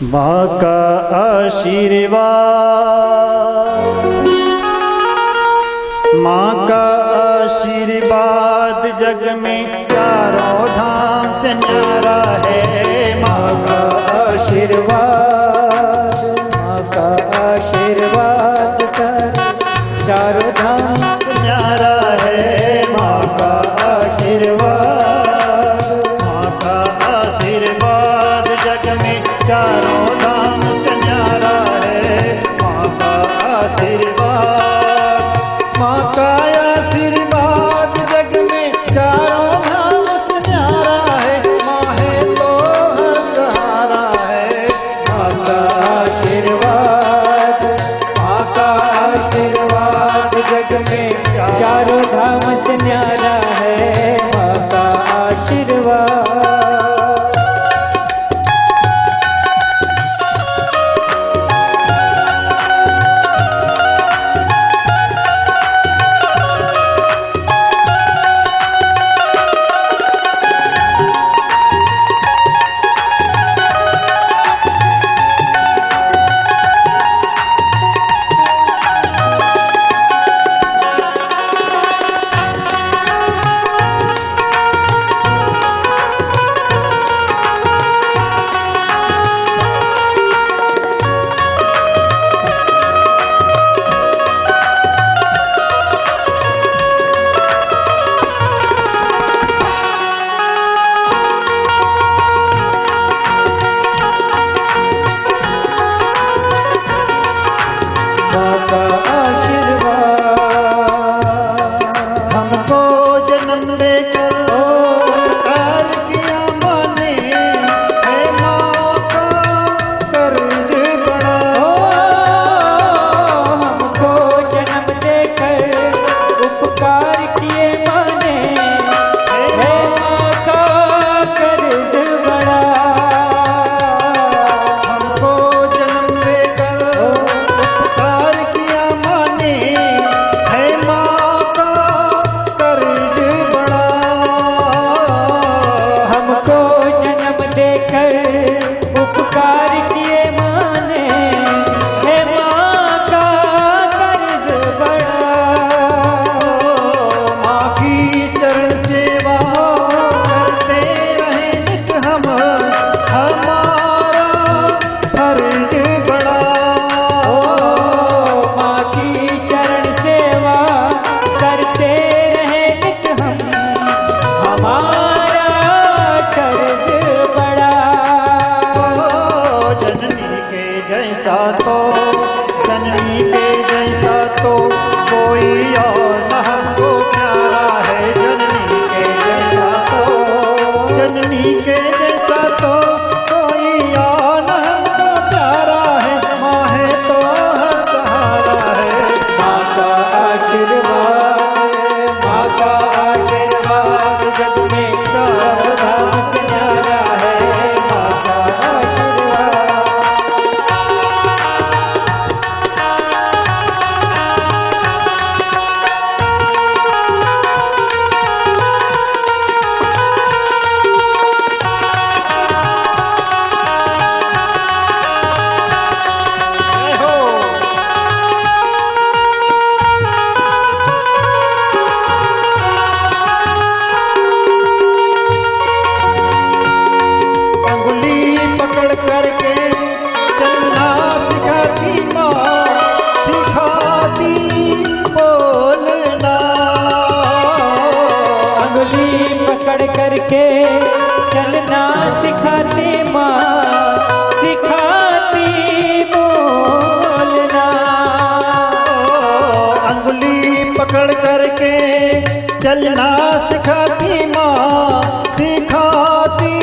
माँ का आशीर्वाद, माँ का आशीर्वाद जग में चारों धाम से न्यारा है। माँ का आशीर्वाद, माँ का आशीर्वाद सर चारों धाम से न्यारा है। माँ का आशीर्वाद, माँ का आशीर्वाद जग में चारों धाम से न्यारा है। माँ का आशीर्वाद, माँ का आशीर्वाद जग में चारों धाम से न्यारा है। माँ है तो हर सहारा है। माँ का आशीर्वाद, माँ का आशीर्वाद जग में चारों धाम से न्यारा है माँ का आशीर्वाद। जननी के जैसा तो कोई और न हमको प्यारा है। जननी के जैसा तो, जननी के जैसा तो कोई और न हमको प्यारा है। माँ है तो हर सहारा है। माँ का आशीर्वाद, माँ का आशीर्वाद जग में चारों धाम से न्यारा है माँ का आशीर्वाद। करके चलना सिखाती माँ, सिखाती बोलना। अंगुली पकड़ करके चलना सिखाती माँ, सिखाती बोलना। अंगुली पकड़ करके चलना सिखाती माँ, सिखाती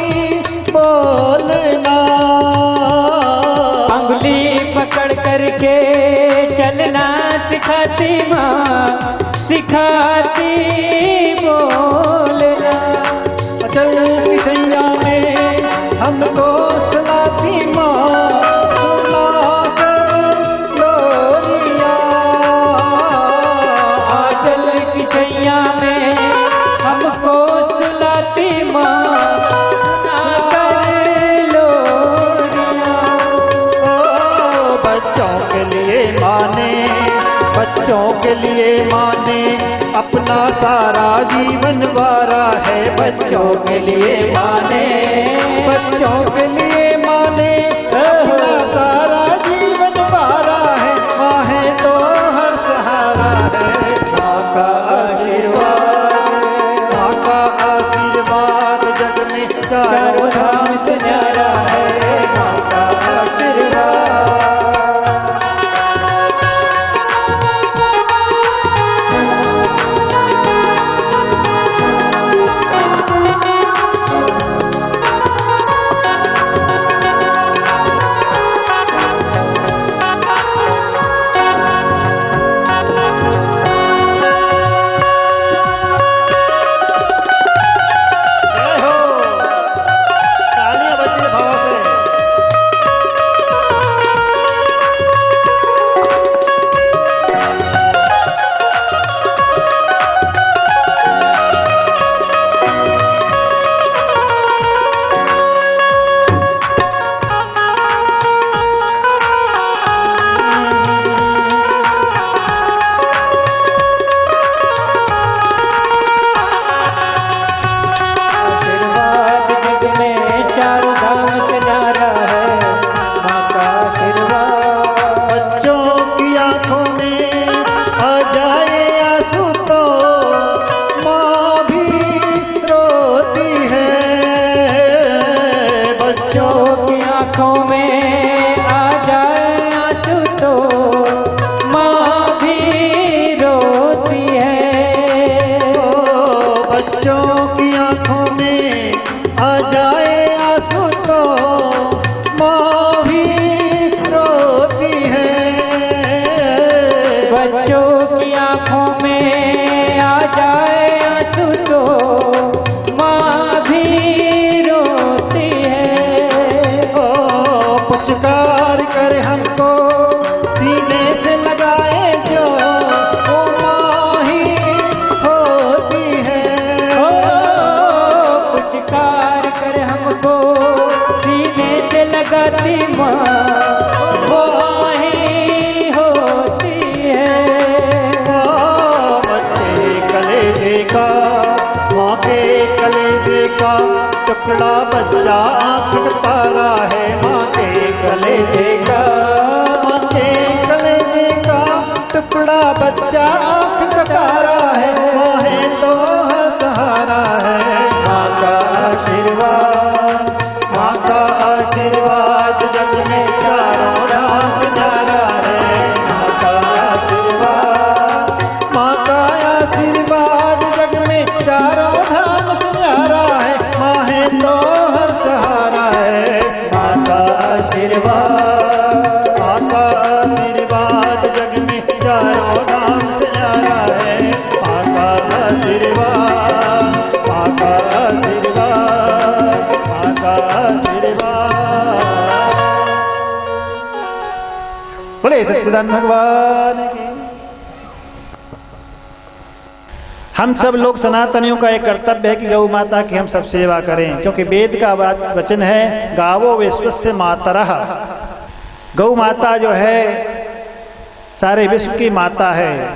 बोलना। अंगुली पकड़ करके चलना सिखाती माँ, सिखाती बोलना। अचल की सैया में हमको सुनाती माँ, सुना कर लोरिया। आंचल की छैया में हमको सुलाती माँ, सुना कर लोरिया। बच्चों के लिए माँ ने अपना सारा जीवन वारा है। बच्चों के लिए माँ ने, बच्चों के लिए माँ ने अपना सारा जीवन वारा है। माँ है तो हर सहारा है। माँ का आशीर्वाद, माँ का आशीर्वाद जग में चारों धाम से न्यारा है। माँ का आशीर्वाद। जय हो, तालियां बजती है भाव से। आशीर्वाद जग में चारों धाम से न्यारा है। माँ का आशीर्वाद। बच्चों की आंखों में आ जाए आंसू तो माँ भी रोती है। बच्चों बच्चों की आंखों में आ जाए आंसू तो माँ भी रोती है। बच्चों की आंखों में आ जाए आंसू तो माँ भी रोती है। बच्चों की आंखों में आ जाए आंसू तो माँ भी रोती है। पुचकार कर हमको सीने से लगाए जो वो माँ ही होती है। ओ पुचकार कर हमको सीने से लगाती माँ वो ही होती है। बच्चे कलेजे का, माँ के कलेजे का टुकड़ा बच्चा आँख का तारा है। माँ के कलेजे का, माँ के कलेजे का टुकड़ा बच्चा आँख का तारा है। माँ है तो हर सहारा है। माँ का आशीर्वाद, माँ का आशीर्वाद जग में चारों धाम से न्यारा है। माँ का आशीर्वाद, माँ का आशीर्वाद जग में चारों धाम से न्यारा है। माँ है तो हर सहारा है। माँ का आशीर्वाद, माँ का आशीर्वाद जग में चारों धाम से न्यारा है। माँ का आशीर्वाद, माँ का आशीर्वाद, माँ का आशीर्वाद। बोले सच्चिदानंद भगवान की। हम सब लोग सनातनियों का एक कर्तव्य है कि गौ माता की हम सब सेवा करें, क्योंकि वेद का वचन है गावो विश्वस्य मातरः। गौ माता जो है सारे विश्व की माता है।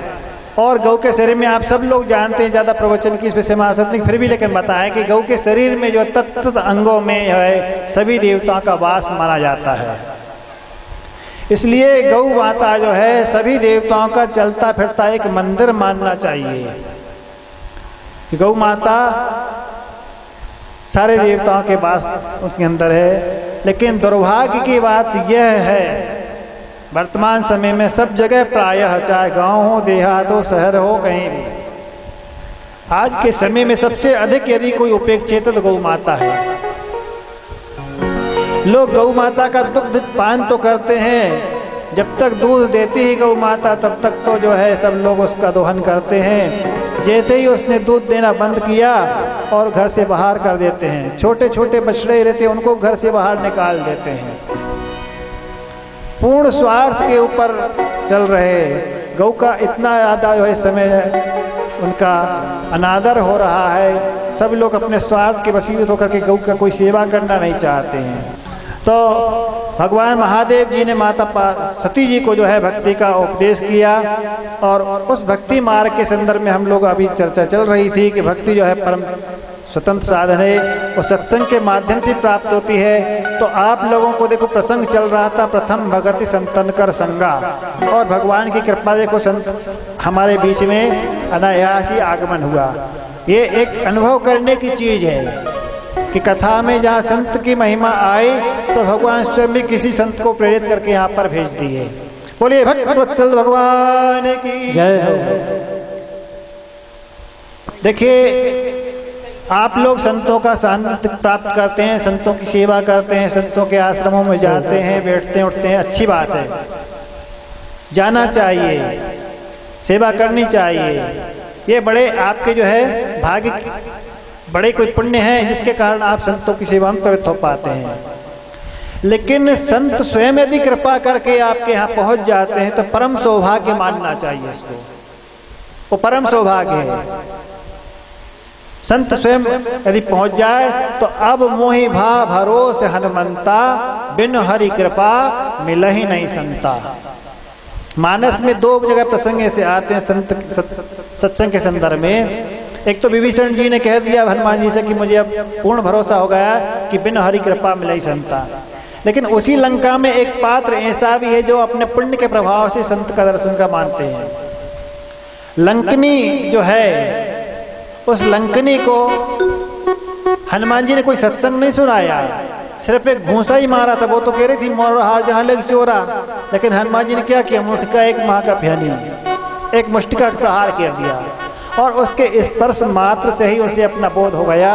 और गौ के शरीर में आप सब लोग जानते हैं, ज़्यादा प्रवचन की इस पर समासत नहीं, फिर भी लेकिन बताएं कि गौ के शरीर में जो तत्त अंगों में है सभी देवताओं का वास माना जाता है। इसलिए गौ माता जो है सभी देवताओं का चलता फिरता एक मंदिर मानना चाहिए कि गौ माता सारे देवताओं के वास उसके अंदर है। लेकिन दुर्भाग्य की बात यह है वर्तमान समय में सब जगह प्रायः, चाहे गांव हो, देहात हो, शहर हो, कहीं भी, आज के समय में सबसे अधिक यदि कोई उपेक्षित तो गौ माता है। लोग गौ माता का दुग्ध पान तो करते हैं, जब तक दूध देती है गौ माता तब तक तो जो है सब लोग उसका दोहन करते हैं। जैसे ही उसने दूध देना बंद किया और घर से बाहर कर देते हैं, छोटे छोटे बछड़े रहते हैं उनको घर से बाहर निकाल देते हैं। पूर्ण स्वार्थ के ऊपर चल रहे। गौ का इतना ज़्यादा जो है समय उनका अनादर हो रहा है। सब लोग अपने स्वार्थ के वसीले होकर के गौ का कोई सेवा करना नहीं चाहते हैं। तो भगवान महादेव जी ने सती जी को जो है भक्ति का उपदेश किया, और उस भक्ति मार्ग के संदर्भ में हम लोग अभी चर्चा चल रही थी कि भक्ति जो है परम स्वतंत्र साधन है, वो सत्संग के माध्यम से प्राप्त होती है। तो आप लोगों को देखो प्रसंग चल रहा था प्रथम भगति संतन कर संगा, और भगवान की कृपा देखो संत हमारे बीच में अनायास ही आगमन हुआ। ये एक अनुभव करने की चीज़ है कि कथा में जहाँ संत की महिमा आई तो भगवान स्वयं भी किसी संत को प्रेरित करके यहाँ पर भेज दिए। बोलिए भक्तवत्सल भगवान की जय हो। देखिए आप लोग संतों का सानिध्य प्राप्त करते हैं, संतों की सेवा करते हैं, संतों के आश्रमों में जाते हैं, बैठते उठते हैं, अच्छी बात है, जाना चाहिए, सेवा करनी चाहिए। ये बड़े आपके जो है भाग्य, बड़े कोई पुण्य है जिसके कारण आप संतों की सेवा में प्रवृत्त हो पाते हैं। लेकिन संत स्वयं यदि कृपा करके आपके यहाँ पहुँच जाते हैं तो परम सौभाग्य मानना चाहिए इसको, वो परम सौभाग्य है। संत स्वयं यदि पहुंच जाए तो अब मोहि भा भरोस हनुमंता, बिन हरि कृपा मिल ही नहीं संता। मानस में दो जगह प्रसंग ऐसे आते हैं सत्संग के संदर्भ में। एक तो विभीषण जी ने कह दिया हनुमान जी से कि मुझे अब पूर्ण भरोसा हो गया कि बिन हरि कृपा मिल ही संता। लेकिन उसी लंका में एक पात्र ऐसा भी है जो अपने पुण्य के प्रभाव से संत का दर्शन का मानते हैं। लंकनी जो है, उस लंकनी को हनुमान जी ने कोई सत्संग नहीं सुनाया, सिर्फ एक घूंसा ही मारा था। वो तो कह रही थी मोर हार जहाँ लग चोरा, लेकिन हनुमान जी ने क्या किया, मुष्टिका एक महा का भयानी, एक मुष्टिका का प्रहार कर दिया, और उसके स्पर्श मात्र से ही उसे अपना बोध हो गया,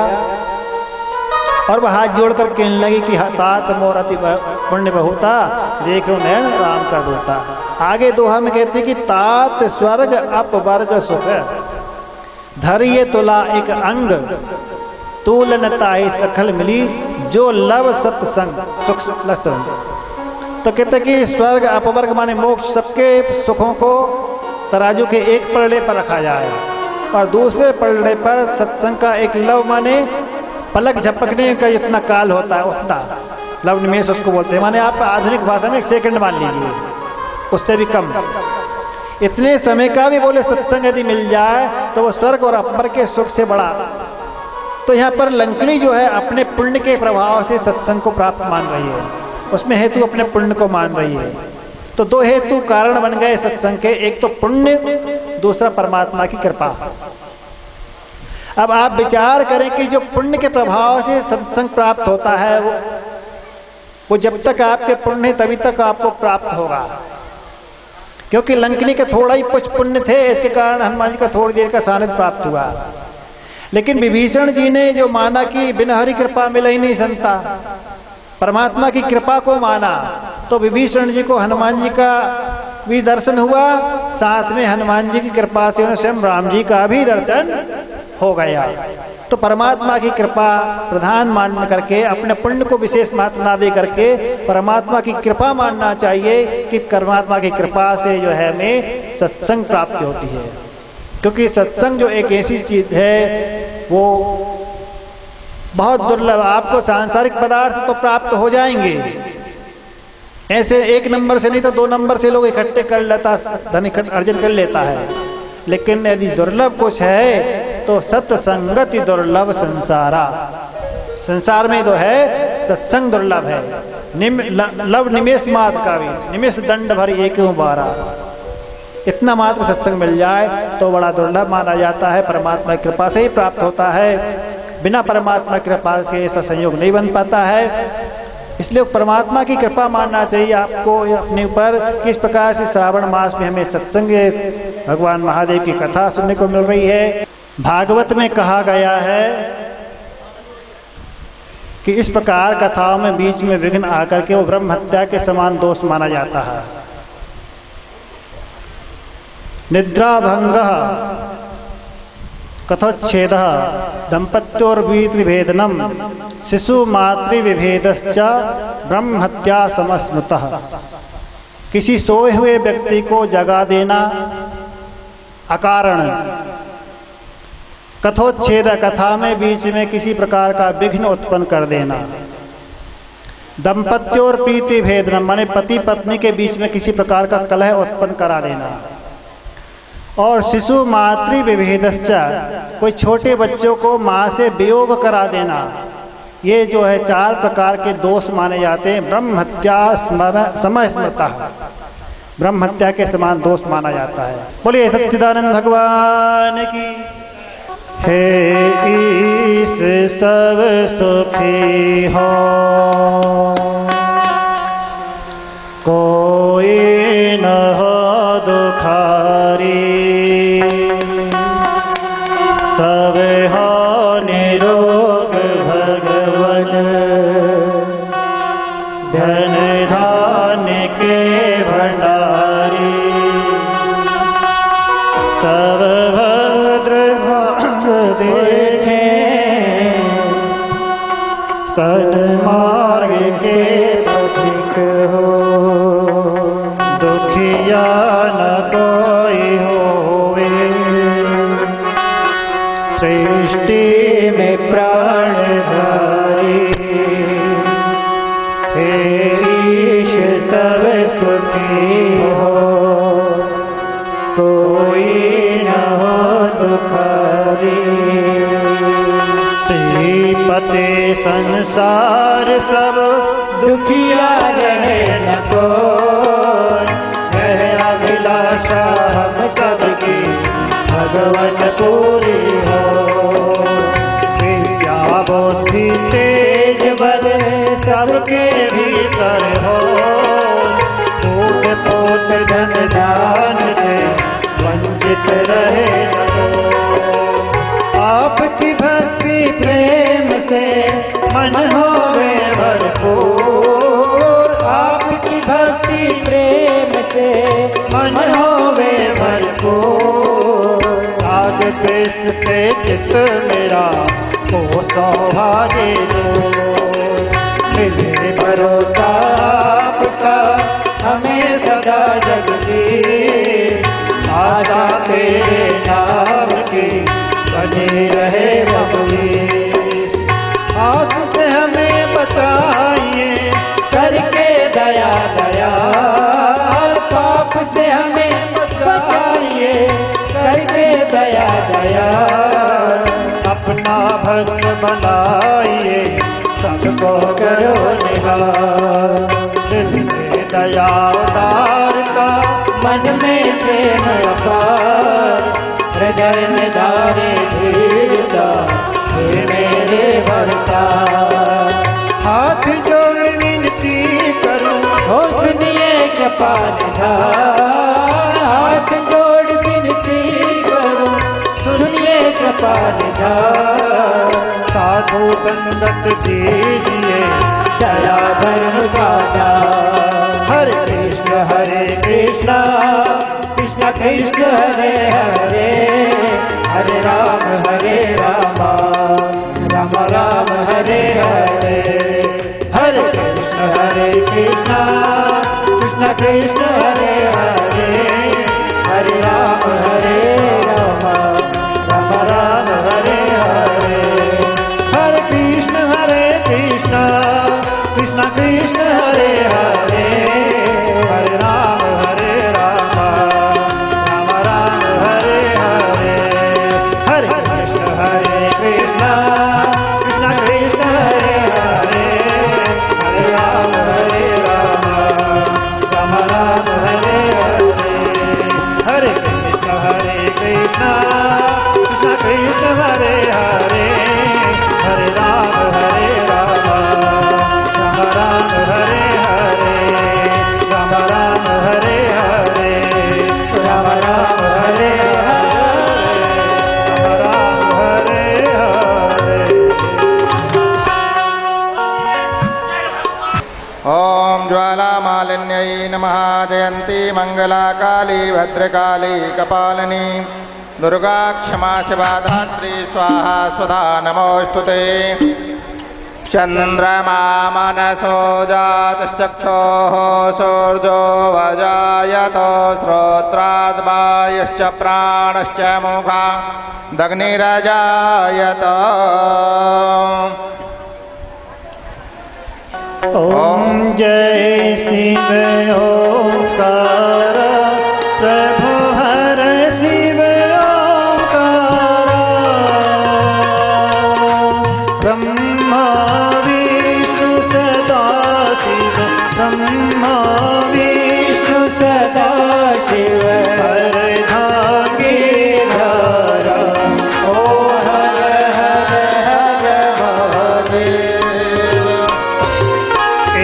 और वह हाथ जोड़कर कहने लगी कि तात मोर अति पुण्य बहुता, देखो नैन राम का दूता। आगे दोहा में कहती कि तात स्वर्ग अपवर्ग सुख, धरिये तुला एक अंग, तूलन ताहि सखल मिली, जो लव सत्संग सुख लसन। तो कहते कि स्वर्ग अपवर्ग माने मोक्ष, सबके सुखों को तराजू के एक पलड़े पर रखा जाए, और दूसरे पलड़े पर सत्संग का एक लव माने पलक झपकने का जितना काल होता है उतना लव निमेश उसको बोलते हैं। माने आप आधुनिक भाषा में 1 सेकंड मान लीजिए, उससे भी कम, इतने समय का भी बोले सत्संग यदि मिल जाए तो वो स्वर्ग और अपर के सुख से बड़ा। तो यहाँ पर लंकनी जो है अपने पुण्य के प्रभाव से सत्संग को प्राप्त मान रही है, उसमें हेतु अपने पुण्य को मान रही है। तो दो हेतु कारण बन गए सत्संग के, एक तो पुण्य, दूसरा परमात्मा की कृपा। अब आप विचार करें कि जो पुण्य के प्रभाव से सत्संग प्राप्त होता है वो जब तक आपके पुण्य तभी तक आपको प्राप्त होगा, क्योंकि लंकनी के थोड़ा ही कुछ पुण्य थे, इसके कारण हनुमान जी का थोड़ी देर का सानिध्य प्राप्त हुआ। लेकिन विभीषण जी ने जो माना कि बिना हरि कृपा मिल ही नहीं संता, परमात्मा की कृपा को माना, तो विभीषण जी को हनुमान जी का भी दर्शन हुआ, साथ में हनुमान जी की कृपा से उन्हें स्वयं राम जी का भी दर्शन हो गया। तो परमात्मा की कृपा प्रधान मान करके, अपने पुण्य को विशेष महत्व ना दे करके परमात्मा की कृपा मानना चाहिए कि परमात्मा की कृपा से जो है हमें सत्संग प्राप्त होती है। क्योंकि सत्संग जो एक ऐसी चीज़ है वो बहुत दुर्लभ। आपको सांसारिक पदार्थ तो प्राप्त हो जाएंगे, ऐसे 1 नंबर से नहीं तो 2 नंबर से लोग इकट्ठे कर लेता, धन अर्जन कर लेता है। लेकिन यदि दुर्लभ कुछ है तो सत्संगति दुर्लभ संसारा, संसार में जो है सत्संग दुर्लभ है। लव निमेश मात का भी, निमेश दंड भरी एक बारा, इतना मात्र सत्संग मिल जाए तो बड़ा दुर्लभ माना जाता है। परमात्मा की कृपा से ही प्राप्त होता है, बिना परमात्मा की कृपा से ऐसा संयोग नहीं बन पाता है। इसलिए परमात्मा की कृपा मानना चाहिए आपको अपने ऊपर। किस प्रकार से श्रावण मास में हमें सत्संग भगवान महादेव की कथा सुनने को मिल रही है। भागवत में कहा गया है कि इस प्रकार कथाओं में बीच में विघ्न आकर के वो ब्रह्म हत्या के समान दोष माना जाता है। निद्राभंग कथोच्छेद दंपत्योर्विभेदनम शिशु मातृविभेदश्च ब्रह्म हत्या समस्मृतः। किसी सोए हुए व्यक्ति को जगा देना अकारण, कथोच्छेद कथा में बीच में किसी प्रकार का विघ्न उत्पन्न कर देना, दंपत्ति और प्रीति भेदन माने पति पत्नी के बीच में किसी प्रकार का कलह उत्पन्न करा देना। और शिशु मातृ विभेदश्च कोई छोटे बच्चों को माँ से वियोग करा देना। ये जो है 4 प्रकार के दोष माने जाते हैं। ब्रह्म हत्या समय स्मृता, ब्रह्म हत्या के समान दोष माना जाता है। बोलिए सच्चिदानंद भगवान की। हे ईश सब सुखी हो, कोई न हो दुखारी, सब हो निरोग भगवन, धन धान्य के भंडारी, सब भद्र भाग देखे, सन्मार्ग के पथिक हो, दुखिया न कोई होवे, सृष्टि में प्राणधारी, हे ईश सब सुखी हो, कोई न हो दुखारी। श्रीपते संसार सब दुखिया रहे न कोई, है अभिलाषा हम सबकी भगवन पूरी हो। विद्या बुद्धि तेज बल सबके भीतर हो, फूट फूट धन दान से वंचित रहे न कोई। आपकी भक्ति प्रेम से मन होवे भरपूर, आपकी भक्ति प्रेम से मन होवे भरपूर। राग द्वेष से चित्त मेरा को सौभाग्य दो, मिले भरोसा आपका हमें सदा जगदीश, आशा तेरे नाम की बनी रहे बबली। आस से हमें बचाइए करके दया दया, पाप से हमें बचाइए करके दया दया। अपना भक्त बनाइए सबको करो निहार, दिल में दया उतारता मन में प्रेम अपार, हृदय में धारे धीरता हे मेरे भरता। हाथ जोड़ विनती करूं हो सुनिए कृपा निधान, हाथ जोड़ विनती करूं सुनिए कृपा निधान। साधु संगत दीजिए दया धर्म का दान, हरे कृष्ण कृष्ण कृष्ण हरे हरे, हरे राम राम राम हरे हरे। हरे कृष्ण कृष्ण कृष्ण हरे हरे, हरे राम राम राम हरे हरे। हरे कृष्ण कृष्ण कृष्ण हरे हरे, हरे राम ज्वालामालिन्यै नमः। जयन्ती मंगला काली भद्रकाली कपालिनी, दुर्गा क्षमा शिवा धात्री स्वाहा स्वधा नमोस्तुते। चंद्रमा मनसो जातश्चक्षुः सूर्यो वजायतो श्रोत्राद् वायुश्च प्राणश्च मुखादग्निरजायत। ओम जय शिव ओंकार प्रभु हर शिव ओंकार ब्रह्मा विष्णु सदा शिव ब्रह्मा विष्णु सदा शिव हर धागे धारा ओ हर हर हर महादेव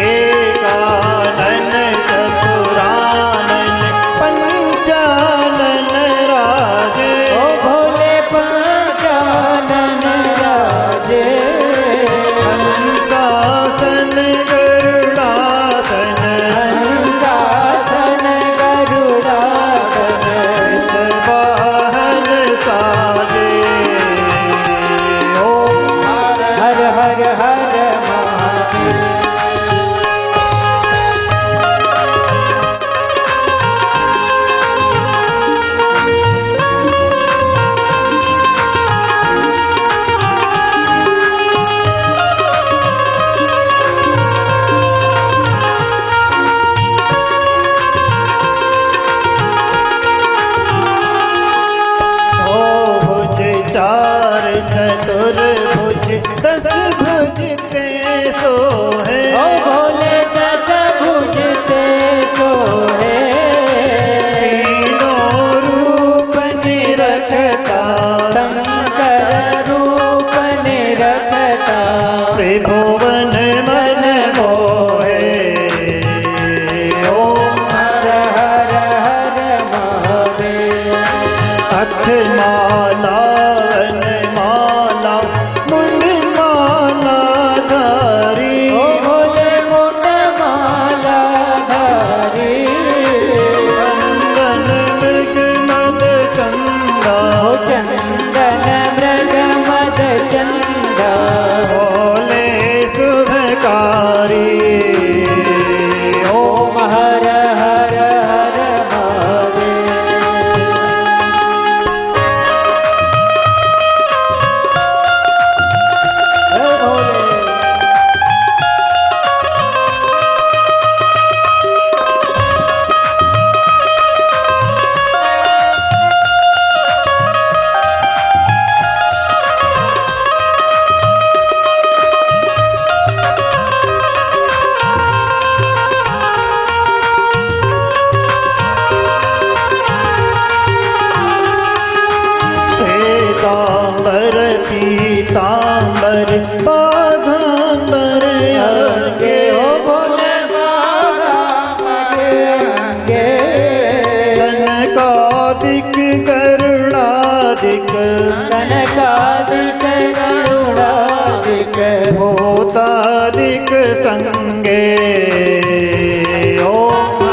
एकानन चतुरानन पंचानन राजे ओ भोले पंचानन राजे हंसासन गरुड़ासन हंसासन गरुड़ासन वाहन साजे ओम हर हर हर महादेव ओ भुज चार चतुर्भुज दस भुज ते सो है ओ भोले दस भुजते सोहे तीनों रूप निरखता शंकर रूप निरखता त्रिभुवन मन मोहे ओम हर हर हर महादेव अक्ष माला माला मुंड माला धारी ओ भोले मुंड माला धारी चंदन मृग मद चंदा ओ चंदन मृग मद चंदा भोले शुभकारी ओम हर हर हर महादेव हे भोले श्वेतांबर पीतांबर बाघांबर आगे ओ भोले बाबा मगे अंगे कनकादिक करुणादिक कनकादिक करुणादिक भूतादिक संगे ओम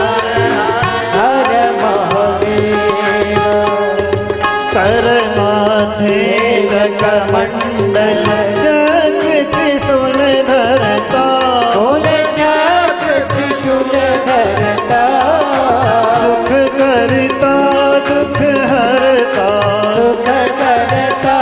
हर महादेव कर माथे कमंडल चक्र त्रिशूल धरता भोले चक्र त्रिशूल धरता सुख करता दुख हरता सुख करता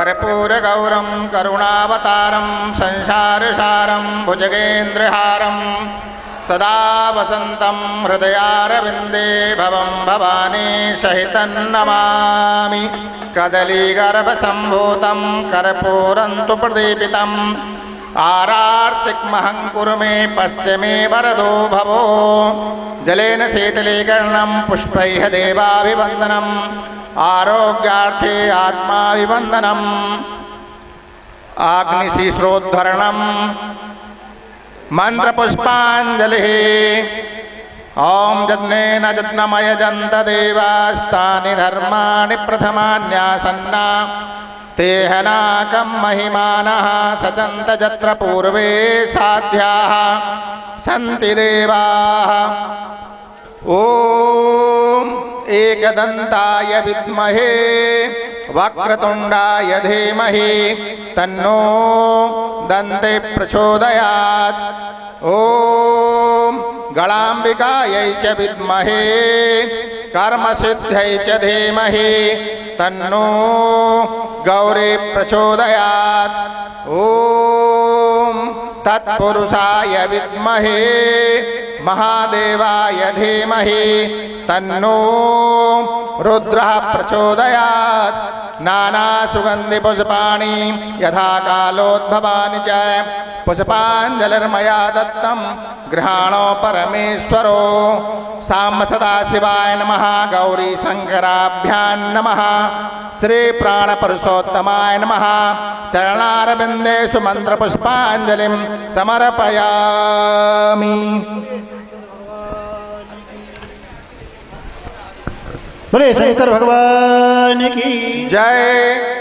कर्पूरगौरं करुणावतारं संसारसारं भुजगेन्द्रहारं सदा वसन्तं हृदयारविन्दे भवं भवानी सहितं नमामि कदलीगर्भसम्भूतं कर्पूरं तु प्रदीपितम् आरार्तिक्महं कुरु मे पश्य मे वरदो भवो जलेन शीतलीकरणं पुष्पैः देवाभिवन्दनम् आरोग्यार्थे आत्माभिवन्दनम् आग्निशिश्रोद्धरणम् मन्त्रपुष्पाञ्जलिः ॐ यज्ञेन यज्ञमयजन्त देवास्तानि धर्माणि प्रथमान्यासन्ना तेहनाकं महिमानः सचन्त यत्र पूर्वे साध्याः सन्ति देवाः ॐ एकदन्ताय विद्महे वक्रतुण्डाय धीमहि तन्नो दन्ते प्रचोदयात् ॐ गणाम्बिकायै च विद्महे कर्मसिद्ध्यै च धीमहि तन्नो गौरी प्रचोदयात् ॐ तत्पुरुषाय विद्महे महादेवाय धीमहि तन्नो रुद्रः प्रचोदयात् नानासुगन्धिपुष्पाणि यथा कालोद्भवानि च पुष्पाञ्जलिर्मया दत्तं गृहाणो परमेश्वरो साम्ब सदाशिवाय नमः गौरी शङ्कराभ्यां नमः श्रीप्राणपुरुषोत्तमाय नमः चरणारविन्देषु मन्त्रपुष्पाञ्जलिं समर्पयामि। बोले शंकर भगवान की जय,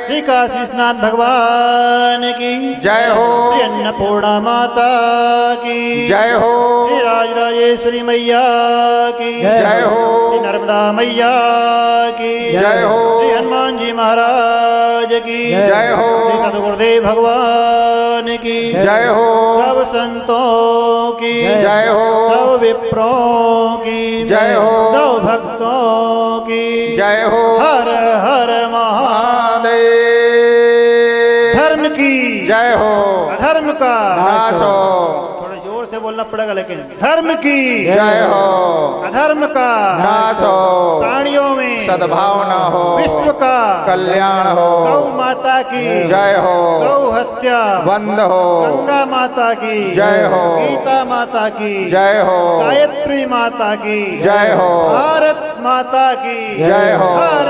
श्री काशीनाथ भगवान की जय हो, श्री अन्नपूर्णा माता की जय हो, श्री राजराजेश्वरी मैया की जय हो, श्री नर्मदा मैया की जय हो, श्री हनुमान जी महाराज की जय हो, श्री सदगुरुदेव भगवान की जय हो, सब संतों की जय हो, सब विप्रों की जय हो, सब भक्तों की जय हो, हर हर महादेव। धर्म की जय हो, अधर्म का नाश हो, थोड़ा जोर से बोलना पड़ेगा लेकिन धर्म की जय हो, अधर्म का नाश हो, प्राणियों में सद्भावना हो, विश्व का कल्याण हो, गौ माता की जय हो, गौ हत्या बंद हो, गंगा माता की जय हो, गीता माता की जय हो, गायत्री माता की जय हो, भारत माता की जय हो, हर